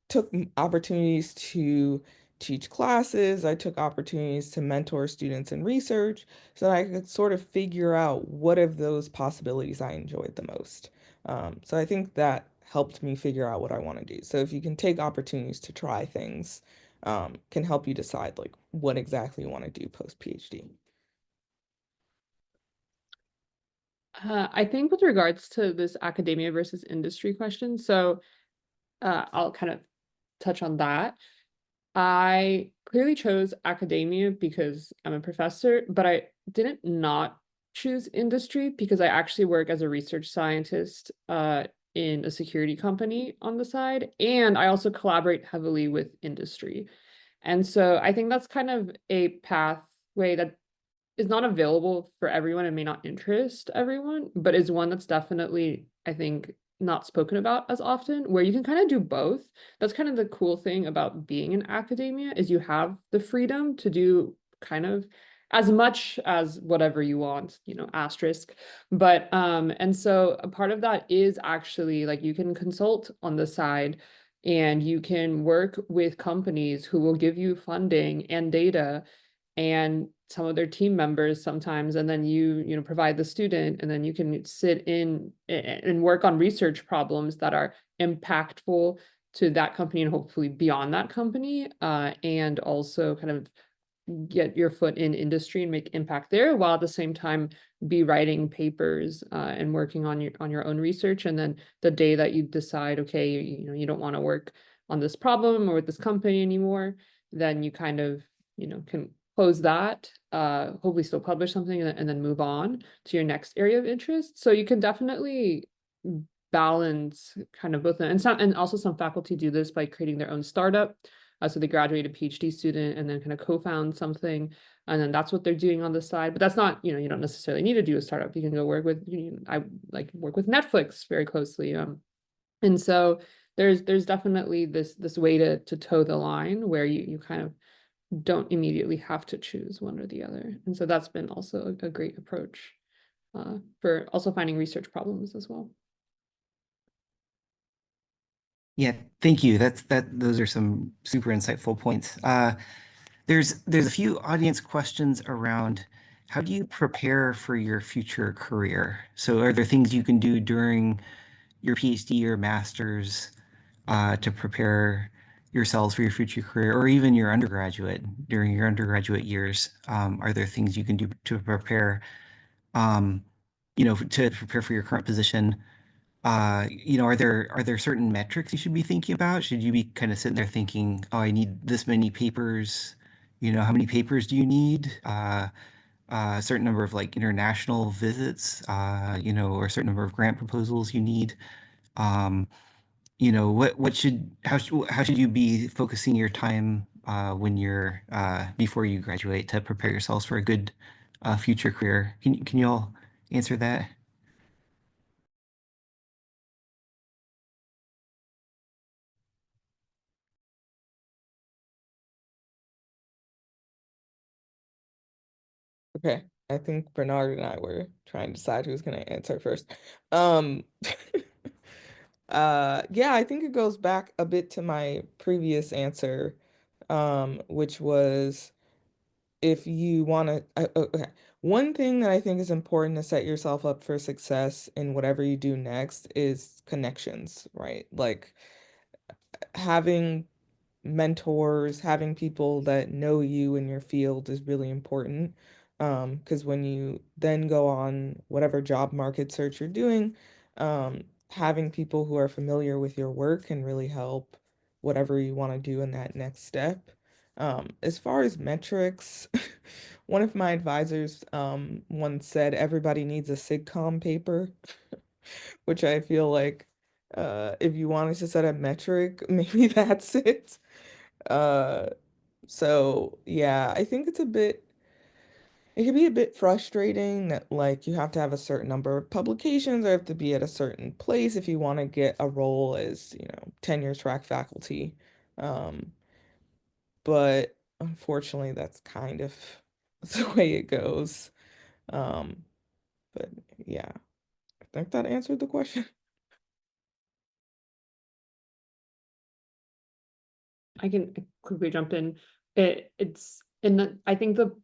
took opportunities to teach classes. I took opportunities to mentor students in research so that I could sort of figure out what of those possibilities I enjoyed the most. So I think that helped me figure out what I want to do. So if you can take opportunities to try things, can help you decide like what exactly you want to do post PhD. I think with regards to this academia versus industry question, so I'll kind of touch on that. I clearly chose academia because I'm a professor, but I didn't not choose industry because I actually work as a research scientist in a security company on the side, and I also collaborate heavily with industry. And so I think that's kind of a pathway that is not available for everyone and may not interest everyone, but is one that's definitely, I think, not spoken about as often, where you can kind of do both. That's kind of the cool thing about being in academia, is you have the freedom to do kind of as much as whatever you want, you know, asterisk. But and so a part of that is actually like you can consult on the side, and you can work with companies who will give you funding and data and some of their team members sometimes, and then you know, provide the student, and then you can sit in and work on research problems that are impactful to that company and hopefully beyond that company, and also kind of get your foot in industry and make impact there, while at the same time be writing papers and working on your own research. And then the day that you decide, okay, you know, you don't want to work on this problem or with this company anymore, then you kind of, you know, can close that, hopefully still publish something, and then move on to your next area of interest. So you can definitely balance kind of both, and also some faculty do this by creating their own startup. So they graduate a PhD student and then kind of co-found something, and then that's what they're doing on the side. But that's not, you know, you don't necessarily need to do a startup. You can go work with, you know, I like work with Netflix very closely. And so there's definitely this way to toe the line where you kind of don't immediately have to choose one or the other. And so that's been also a great approach for also finding research problems as well. Yeah, thank you. Those are some super insightful points. There's a few audience questions around how do you prepare for your future career? So are there things you can do during your PhD or master's to prepare yourselves for your future career, or even your undergraduate during your undergraduate years? Are there things you can do to prepare, you know, to prepare for your current position? You know, are there certain metrics you should be thinking about? Should you be kind of sitting there thinking, oh, I need this many papers? You know, how many papers do you need? A certain number of like international visits, you know, or a certain number of grant proposals you need. You know, how should you be focusing your time when you're before you graduate to prepare yourselves for a good future career? Can you all answer that? Okay, I think Bernard and I were trying to decide who's going to answer first. Um, yeah, I think it goes back a bit to my previous answer, which was if you want to, okay. One thing that I think is important to set yourself up for success in whatever you do next is connections, right? Like having mentors, having people that know you in your field is really important. Because when you then go on whatever job market search you're doing, having people who are familiar with your work can really help whatever you want to do in that next step. As far as metrics, one of my advisors once said everybody needs a SIGCOM paper, which I feel like if you wanted to set a metric, maybe that's it. Uh, so yeah, I think it can be a bit frustrating that like you have to have a certain number of publications or have to be at a certain place if you want to get a role as, you know, tenure track faculty. Um, but unfortunately that's kind of the way it goes. Um, but yeah, I think that answered the question. I can quickly jump in. It's in the, I think the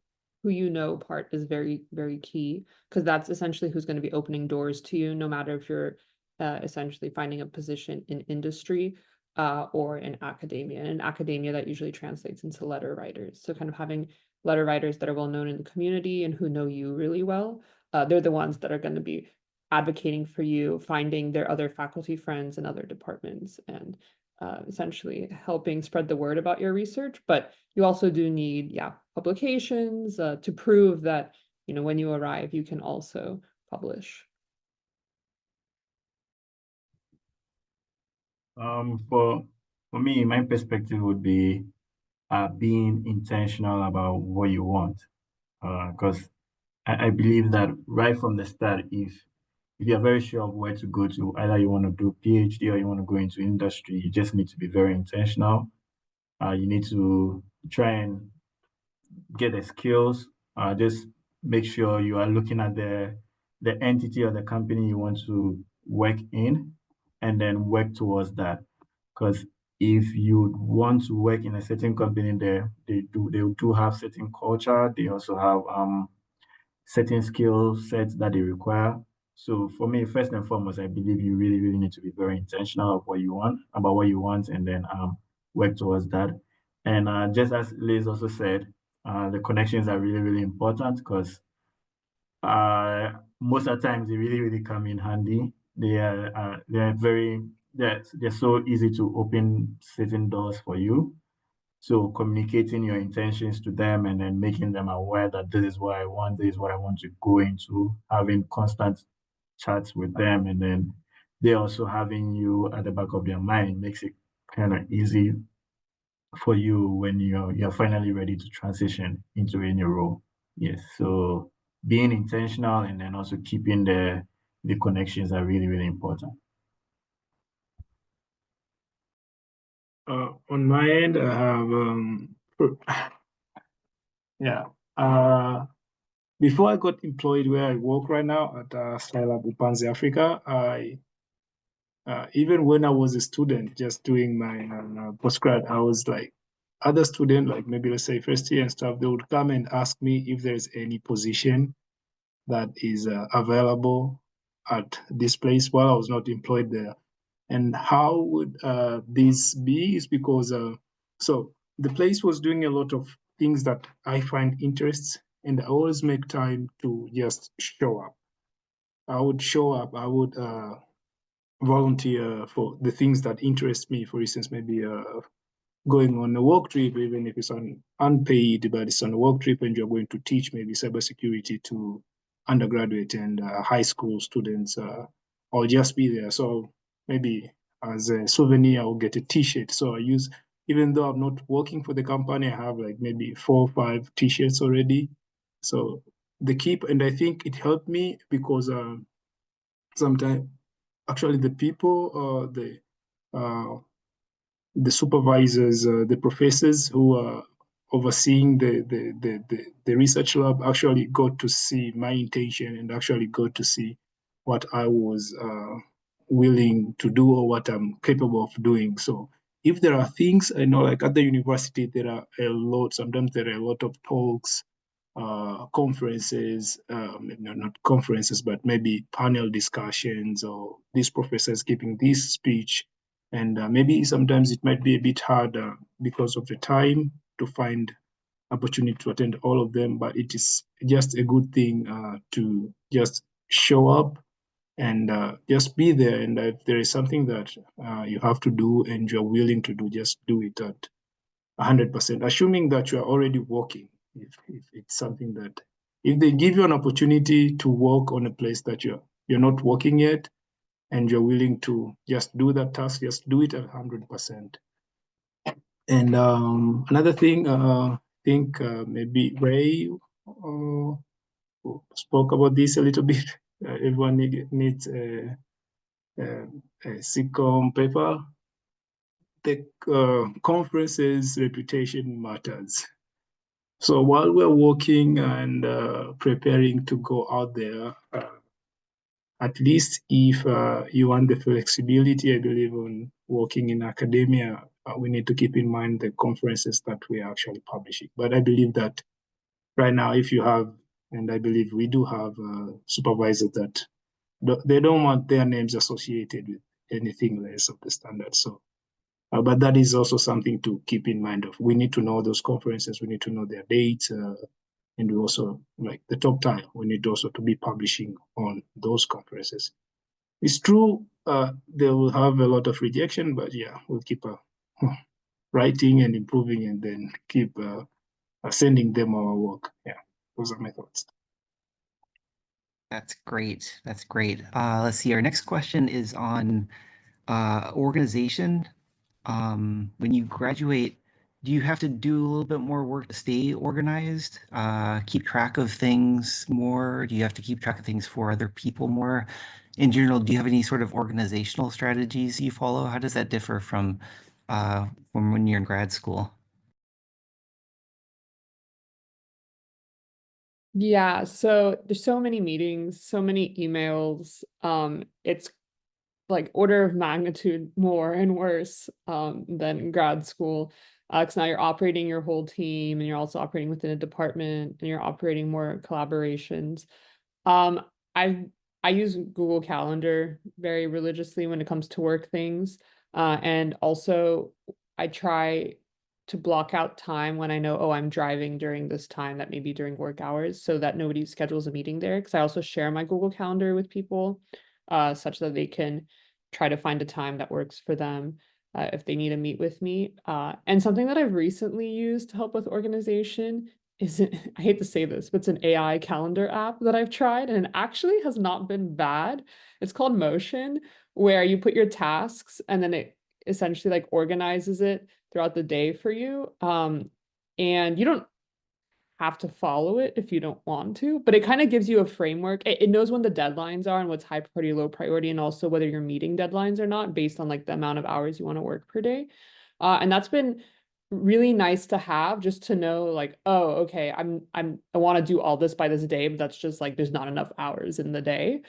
who you know part is very, very key, because that's essentially who's going to be opening doors to you, no matter if you're essentially finding a position in industry or in academia. And in academia, that usually translates into letter writers. So kind of having letter writers that are well known in the community and who know you really well, they're the ones that are going to be advocating for you, finding their other faculty friends in other departments, and essentially helping spread the word about your research. But you also do need, yeah, publications to prove that, you know, when you arrive, you can also publish. For me, my perspective would be being intentional about what you want, because I believe that right from the start, if if you're very sure of where to go to, either you want to do PhD or you want to go into industry, you just need to be very intentional. You need to try and get the skills. Just make sure you are looking at the entity or the company you want to work in, and then work towards that. Because if you want to work in a certain company, they do have certain culture. They also have certain skill sets that they require. So for me, first and foremost, I believe you really, really need to be very intentional of what you want, about what you want, and then work towards that. And just as Liz also said, the connections are really, really important, because most of the times they really, really come in handy. They're so easy to open certain doors for you. So communicating your intentions to them and then making them aware that this is what I want, this is what I want to go into, having constant chats with them, and then they also having you at the back of their mind makes it kind of easy for you when you're finally ready to transition into a new role. Yes. So being intentional and then also keeping the connections are really, really important. On my end, I have before I got employed where I work right now at Skylab Upanzi Africa, I even when I was a student just doing my postgrad, I was like other student, like maybe let's say first year and stuff, they would come and ask me if there's any position that is available at this place while I was not employed there. And how would this be is because, so the place was doing a lot of things that I find interests, and I always make time to just show up. I would show up, I would volunteer for the things that interest me. For instance, maybe going on a work trip, even if it's unpaid, but it's on a work trip and you're going to teach maybe cybersecurity to undergraduate and high school students, or just be there. So maybe as a souvenir, I'll get a T-shirt. So I use, even though I'm not working for the company, I have like maybe 4 or 5 T-shirts already. So and I think it helped me because sometimes actually the people, the supervisors, the professors who are overseeing the research lab actually got to see my intention and actually got to see what I was willing to do or what I'm capable of doing. So if there are things, I know like at the university, there are sometimes there are a lot of talks, conferences, not conferences, but maybe panel discussions or these professors giving this speech. And maybe sometimes it might be a bit harder because of the time to find opportunity to attend all of them, but it is just a good thing to just show up and just be there. And if there is something that you have to do and you're willing to do, just do it at 100%, assuming that you are already working. If it's something that, if they give you an opportunity to work on a place that you're not working yet, and you're willing to just do that task, just do it at 100%. And another thing, I think maybe Ray spoke about this a little bit. Everyone needs a SICOM paper. The conference's reputation matters. So while we're working and preparing to go out there, at least if you want the flexibility, I believe, on working in academia, we need to keep in mind the conferences that we are actually publishing. But I believe that right now, if you have, and I believe we do have supervisors that they don't want their names associated with anything less of the standard. So, but that is also something to keep in mind of. We need to know those conferences. We need to know their dates. And we also, like the top time, we need also to be publishing on those conferences. It's true, they will have a lot of rejection, but yeah, we'll keep writing and improving and then keep sending them our work. Yeah, those are my thoughts. That's great. That's great. Let's see. Our next question is on organization. When you graduate, do you have to do a little bit more work to stay organized, keep track of things more? Do you have to keep track of things for other people more? In general, do you have any sort of organizational strategies you follow? How does that differ from when you're in grad school? Yeah, so there's so many meetings, so many emails. It's like order of magnitude more and worse than grad school. Because now you're operating your whole team and you're also operating within a department and you're operating more collaborations. Um, I use Google Calendar very religiously when it comes to work things. And also I try to block out time when I know, oh, I'm driving during this time, that may be during work hours, so that nobody schedules a meeting there. Because I also share my Google Calendar with people, such that they can try to find a time that works for them if they need to meet with me. And something that I've recently used to help with organization isn't, I hate to say this, but it's an AI calendar app that I've tried and it actually has not been bad. It's called Motion, where you put your tasks and then it essentially like organizes it throughout the day for you. And you don't have to follow it if you don't want to, but it kind of gives you a framework. It knows when the deadlines are and what's high priority, low priority, and also whether you're meeting deadlines or not based on like the amount of hours you want to work per day. And that's been really nice to have, just to know like, oh, okay, I want to do all this by this day, but that's just like there's not enough hours in the day.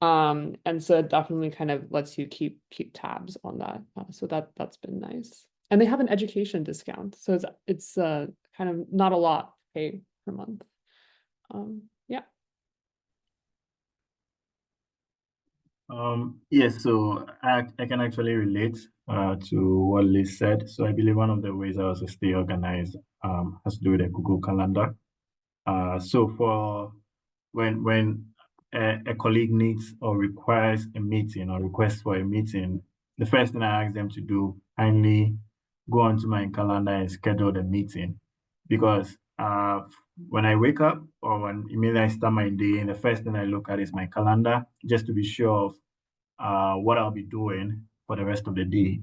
And so it definitely kind of lets you keep tabs on that. So that's been nice. And they have an education discount, so it's kind of not a lot to pay per month. Yeah. Yes, so I can actually relate to what Liz said. So I believe one of the ways I also stay organized has to do with a Google Calendar. So for when a colleague needs or requires a meeting or requests for a meeting, the first thing I ask them to do, kindly go onto my calendar and schedule the meeting. Because when I wake up or when immediately I start my day, the first thing I look at is my calendar just to be sure of what I'll be doing for the rest of the day.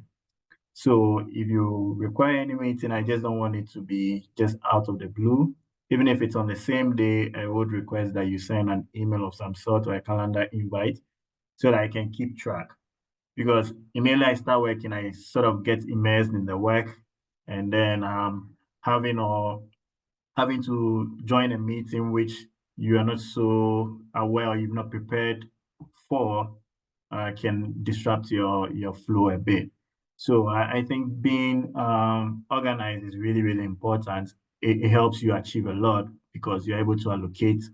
So if you require any meeting, I just don't want it to be just out of the blue. Even if it's on the same day, I would request that you send an email of some sort or a calendar invite so that I can keep track. Because immediately I start working, I sort of get immersed in the work, and then having or having to join a meeting which you are not so aware or you've not prepared for can disrupt your flow a bit. So I think being organized is really, really important. It helps you achieve a lot because you're able to allocate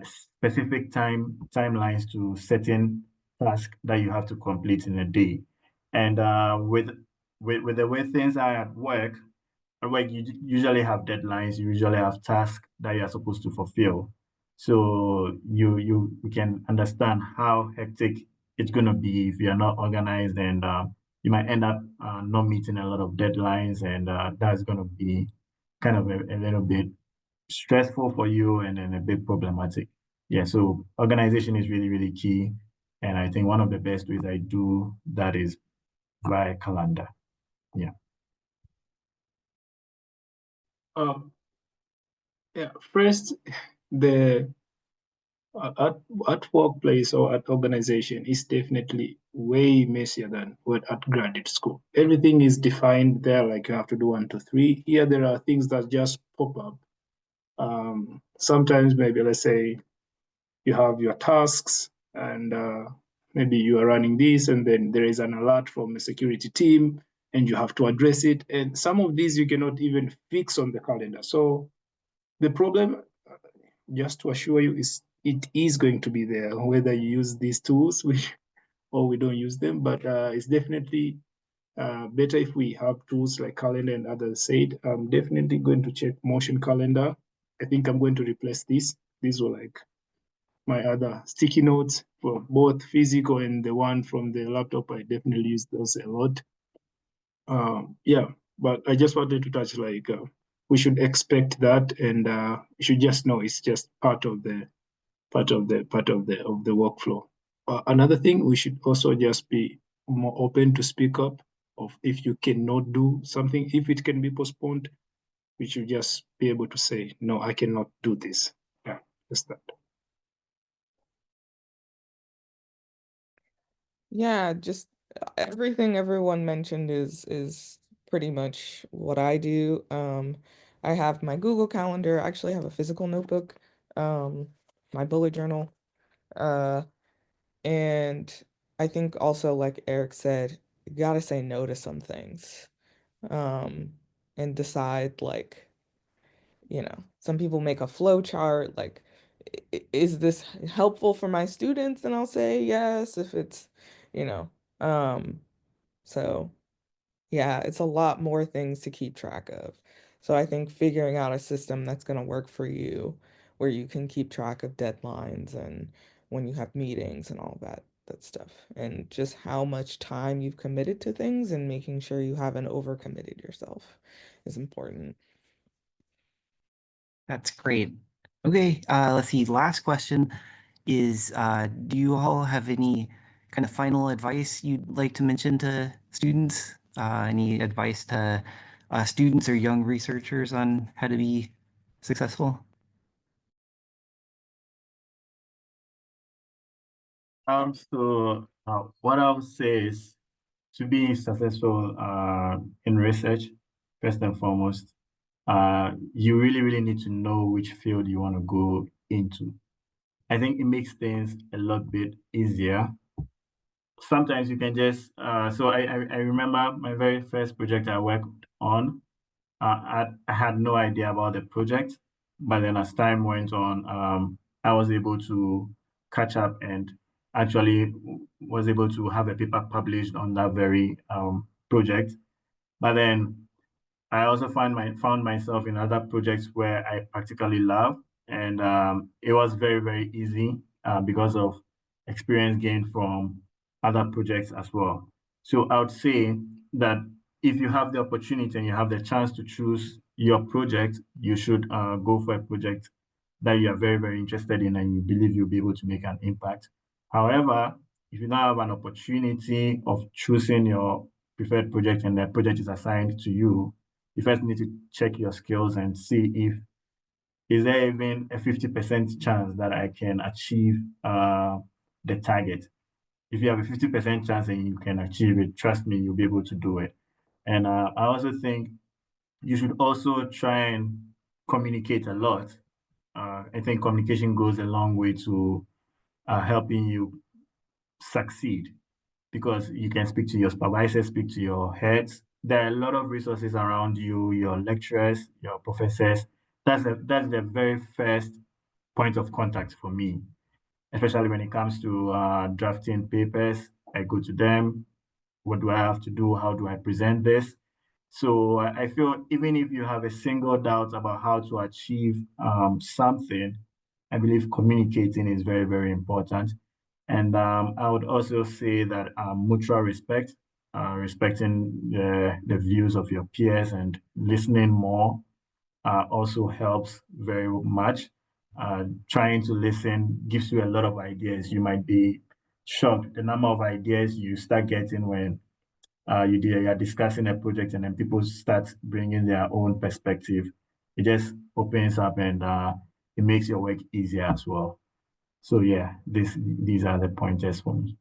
specific timelines to certain tasks that you have to complete in a day. And with the way things are at work, you usually have deadlines, you usually have tasks that you're supposed to fulfill. So you can understand how hectic it's going to be if you're not organized, and you might end up not meeting a lot of deadlines, and that's going to be kind of a little bit stressful for you and then a bit problematic. Yeah, so organization is really, really key. And I think one of the best ways I do that is via calendar. Yeah. Yeah, first, the at workplace or at organization is definitely way messier than what at graduate school. Everything is defined there, like you have to do 1, 2, 3. Here, there are things that just pop up. Sometimes maybe let's say you have your tasks and maybe you are running this and then there is an alert from the security team and you have to address it. And some of these you cannot even fix on the calendar. So the problem, just to assure you, is it is going to be there, whether you use these tools or we don't use them. But it's definitely better if we have tools like calendar and others said. I'm definitely going to check Motion Calendar. I think I'm going to replace this. These were like my other sticky notes for both physical and the one from the laptop. I definitely use those a lot. Yeah, but I just wanted to touch like we should expect that, and you should just know it's just part of the workflow. Another thing, we should also just be more open to speak up. of if you cannot do something, if it can be postponed, we should just be able to say, no, I cannot do this. Yeah, just that. Yeah, just everything everyone mentioned is pretty much what I do. I have my Google Calendar. I actually have a physical notebook, my bullet journal. Uh, and I think also, like Eric said, you gotta say no to some things. And decide, like, some people make a flow chart, like, is this helpful for my students? And I'll say yes if it's, you know, um, so yeah, it's a lot more things to keep track of. So I think figuring out a system that's going to work for you, where you can keep track of deadlines and when you have meetings and all that stuff, and just how much time you've committed to things and making sure you haven't overcommitted yourself is important. That's great. Okay, let's see. Last question is, do you all have any kind of final advice you'd like to mention to students? Any advice to students or young researchers on how to be successful? What I would say is to be successful in research, first and foremost, you really, really need to know which field you want to go into. I think it makes things a lot bit easier. Sometimes you can just, I remember my very first project I worked on, I had no idea about the project, but then as time went on, I was able to catch up and actually was able to have a paper published on that very project. But then I also found myself in other projects where I practically love, and it was very, very easy because of experience gained from other projects as well. So I would say that if you have the opportunity and you have the chance to choose your project, you should go for a project that you are very, very interested in and you believe you'll be able to make an impact. However, if you now have an opportunity of choosing your preferred project and the project is assigned to you, you first need to check your skills and see if is there even a 50% chance that I can achieve the target. If you have a 50% chance and you can achieve it, trust me, you'll be able to do it. And I also think you should also try and communicate a lot. I think communication goes a long way to helping you succeed because you can speak to your supervisor, speak to your heads. There are a lot of resources around you, your lecturers, your professors. That's the very first point of contact for me, especially when it comes to drafting papers. I go to them. What do I have to do? How do I present this? So I feel even if you have a single doubt about how to achieve something, I believe communicating is very, very important. And I would also say that mutual respect, respecting the views of your peers and listening more also helps very much. Trying to listen gives you a lot of ideas. You might be shocked the number of ideas you start getting when you're discussing a project and then people start bringing their own perspective. It just opens up and it makes your work easier as well. So yeah, these are the pointers for me.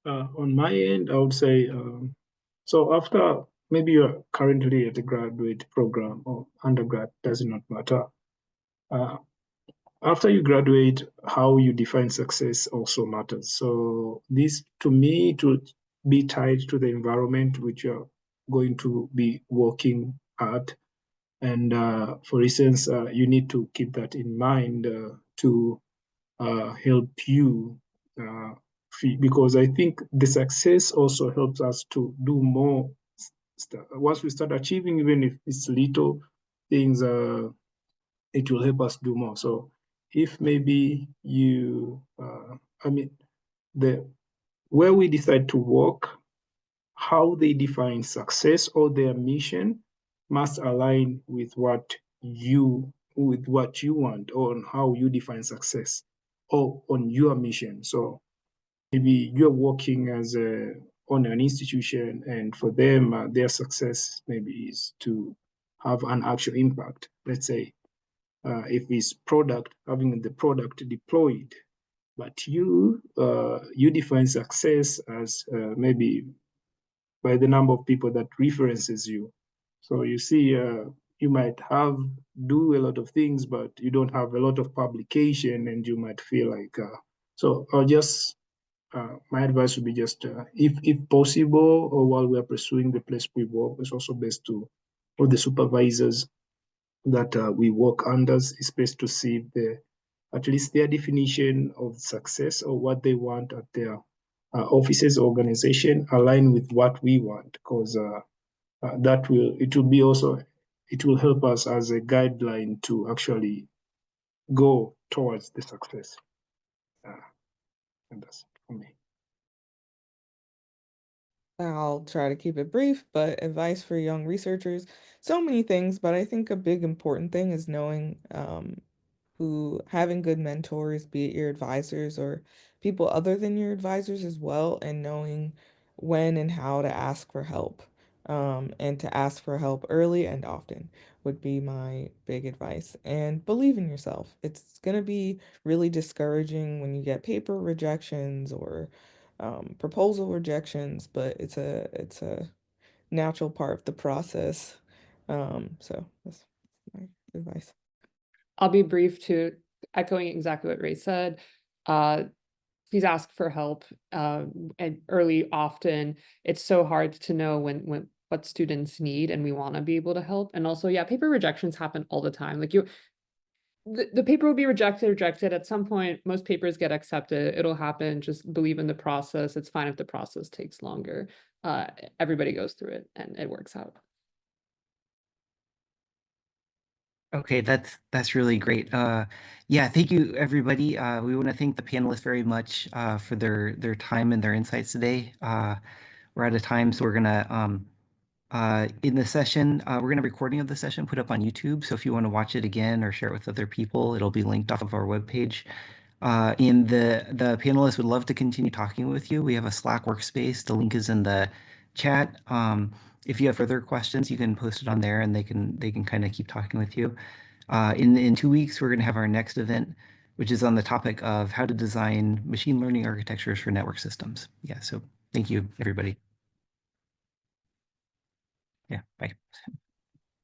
On my end, I would say, so after maybe you're currently at a graduate program or undergrad, does not matter. After you graduate, how you define success also matters. So this, to me, to be tied to the environment which you're going to be working at. And for instance, you need to keep that in mind to help you because I think the success also helps us to do more. Once we start achieving, even if it's little things, it will help us do more. So if maybe you, where we decide to work, how they define success or their mission must align with what you want or on how you define success or on your mission. So maybe you're working as on an institution, and for them, their success maybe is to have an actual impact. Let's say if it's product, having the product deployed, but you define success as maybe by the number of people that references you. So you see, you might do a lot of things, but you don't have a lot of publication, and you might feel like. So I'll just my advice would be just if possible, or while we are pursuing the place we work, it's also best to all the supervisors that we work under, it's best to see at least their definition of success or what they want at their offices, organization align with what we want, because it will help us as a guideline to actually go towards the success. And that's for me. I'll try to keep it brief, but advice for young researchers, so many things, but I think a big important thing is knowing having good mentors, be it your advisors or people other than your advisors as well, and knowing when and how to ask for help. And to ask for help early and often would be my big advice. And believe in yourself. It's going to be really discouraging when you get paper rejections or proposal rejections, but it's a natural part of the process. So that's my advice. I'll be brief too, echoing exactly what Ray said. Please ask for help and early, often. It's so hard to know when what students need, and we want to be able to help. And also, yeah, paper rejections happen all the time. Like the paper will be rejected at some point. Most papers get accepted. It'll happen. Just believe in the process. It's fine if the process takes longer. Everybody goes through it and it works out. Okay, that's really great. Yeah, thank you, everybody. We want to thank the panelists very much for their time and their insights today. We're out of time, so we're gonna in the session, we're gonna have a recording of the session put up on YouTube. So if you want to watch it again or share it with other people, it'll be linked off of our webpage. And the panelists would love to continue talking with you. We have a Slack workspace. The link is in the chat. If you have further questions, you can post it on there, and they can kind of keep talking with you. In 2 weeks, we're going to have our next event, which is on the topic of how to design machine learning architectures for network systems. Yeah, so thank you, everybody. Yeah, bye.